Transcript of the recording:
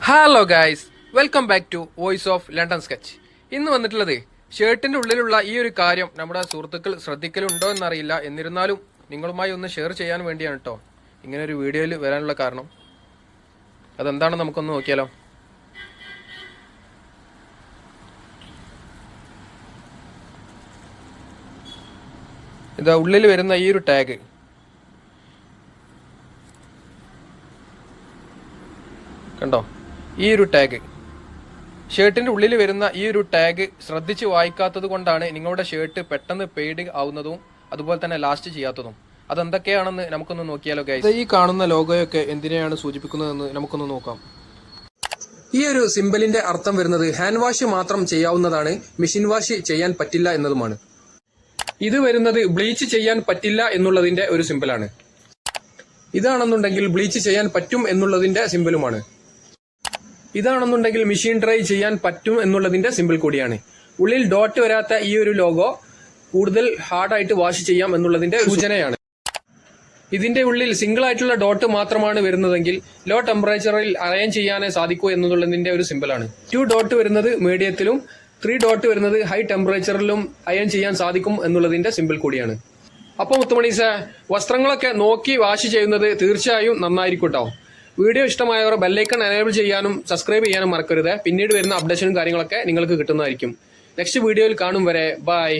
Hello guys, welcome back to voice of London sketch. ഇന്ന് വന്നിട്ടുള്ളത് ഷർട്ടിൻ്റെ ഉള്ളിലുള്ള ഈ ഒരു കാര്യം നമ്മുടെ സുഹൃത്തുക്കൾ ശ്രദ്ധിക്കലുണ്ടോ എന്നറിയില്ല. എന്നിരുന്നാലും നിങ്ങളുമായി ഒന്ന് ഷെയർ ചെയ്യാൻ വേണ്ടിയാണ് കേട്ടോ ഇങ്ങനെ ഒരു വീഡിയോയിൽ വരാനുള്ള കാരണം. അതെന്താണെന്ന് നമുക്കൊന്ന് നോക്കിയാലോ. ഇതാ ഉള്ളിൽ വരുന്ന ഈ ഒരു ടാഗ് കണ്ടോ. ഈ ഒരു ടാഗ് ഷർട്ടിൻ്റെ ഉള്ളിൽ വരുന്ന ഈ ഒരു ടാഗ് ശ്രദ്ധിച്ച് വായിക്കാത്തത് കൊണ്ടാണ് നിങ്ങളുടെ ഷർട്ട് പെട്ടെന്ന് പെയ്ഡ് ആവുന്നതും അതുപോലെ തന്നെ ലാസ്റ്റ് ചെയ്യാത്തതും. അതെന്തൊക്കെയാണെന്ന് നമുക്കൊന്ന് നോക്കിയാലോ ഗൈസ്. ഈ കാണുന്ന ലോഗോയൊക്കെ എന്തിനെയാണ് സൂചിപ്പിക്കുന്നതെന്ന് നമുക്കൊന്ന് നോക്കാം. ഈ ഒരു സിംബലിന്റെ അർത്ഥം വരുന്നത് ഹാൻഡ് വാഷ് മാത്രം ചെയ്യാവുന്നതാണ്, മെഷീൻ വാഷ് ചെയ്യാൻ പറ്റില്ല എന്നതുമാണ്. ഇത് വരുന്നത് ബ്ലീച്ച് ചെയ്യാൻ പറ്റില്ല എന്നുള്ളതിന്റെ ഒരു സിംബലാണ്. ഇതാണെന്നുണ്ടെങ്കിൽ ബ്ലീച്ച് ചെയ്യാൻ പറ്റും എന്നുള്ളതിന്റെ സിംബലുമാണ്. ഇതാണെന്നുണ്ടെങ്കിൽ മെഷീൻ ഡ്രൈ ചെയ്യാൻ പറ്റും എന്നുള്ളതിന്റെ സിമ്പിൾ കൂടിയാണ്. ഉള്ളിൽ ഡോട്ട് വരാത്ത ഈ ഒരു ലോഗോ കൂടുതൽ ഹാർഡായിട്ട് വാഷ് ചെയ്യാം എന്നുള്ളതിന്റെ സൂചനയാണ്. ഇതിന്റെ ഉള്ളിൽ സിംഗിൾ ആയിട്ടുള്ള ഡോട്ട് മാത്രമാണ് വരുന്നതെങ്കിൽ ലോ ടെമ്പറേച്ചറിൽ അയൺ ചെയ്യാനേ സാധിക്കൂ എന്നുള്ളതിന്റെ ഒരു സിമ്പിളാണ്. 2 ഡോട്ട് വരുന്നത് മീഡിയത്തിലും 3 ഡോട്ട് വരുന്നത് ഹൈ ടെമ്പറേച്ചറിലും അയൺ ചെയ്യാൻ സാധിക്കും എന്നുള്ളതിന്റെ സിമ്പിൾ കൂടിയാണ്. അപ്പോൾ മുത്തുമണീസ, വസ്ത്രങ്ങളൊക്കെ നോക്കി വാഷ് ചെയ്യുന്നത് തീർച്ചയായും നന്നായിരിക്കും കേട്ടോ. വീഡിയോ ഇഷ്ടമായവർ ബെല്ലൈക്കൺ എനേബിൾ ചെയ്യാനും സബ്സ്ക്രൈബ് ചെയ്യാനും മറക്കരുത്. പിന്നീട് വരുന്ന അപ്ഡേഷനും കാര്യങ്ങളൊക്കെ നിങ്ങൾക്ക് കിട്ടുന്നതായിരിക്കും. നെക്സ്റ്റ് വീഡിയോയിൽ കാണും വരെ ബൈ.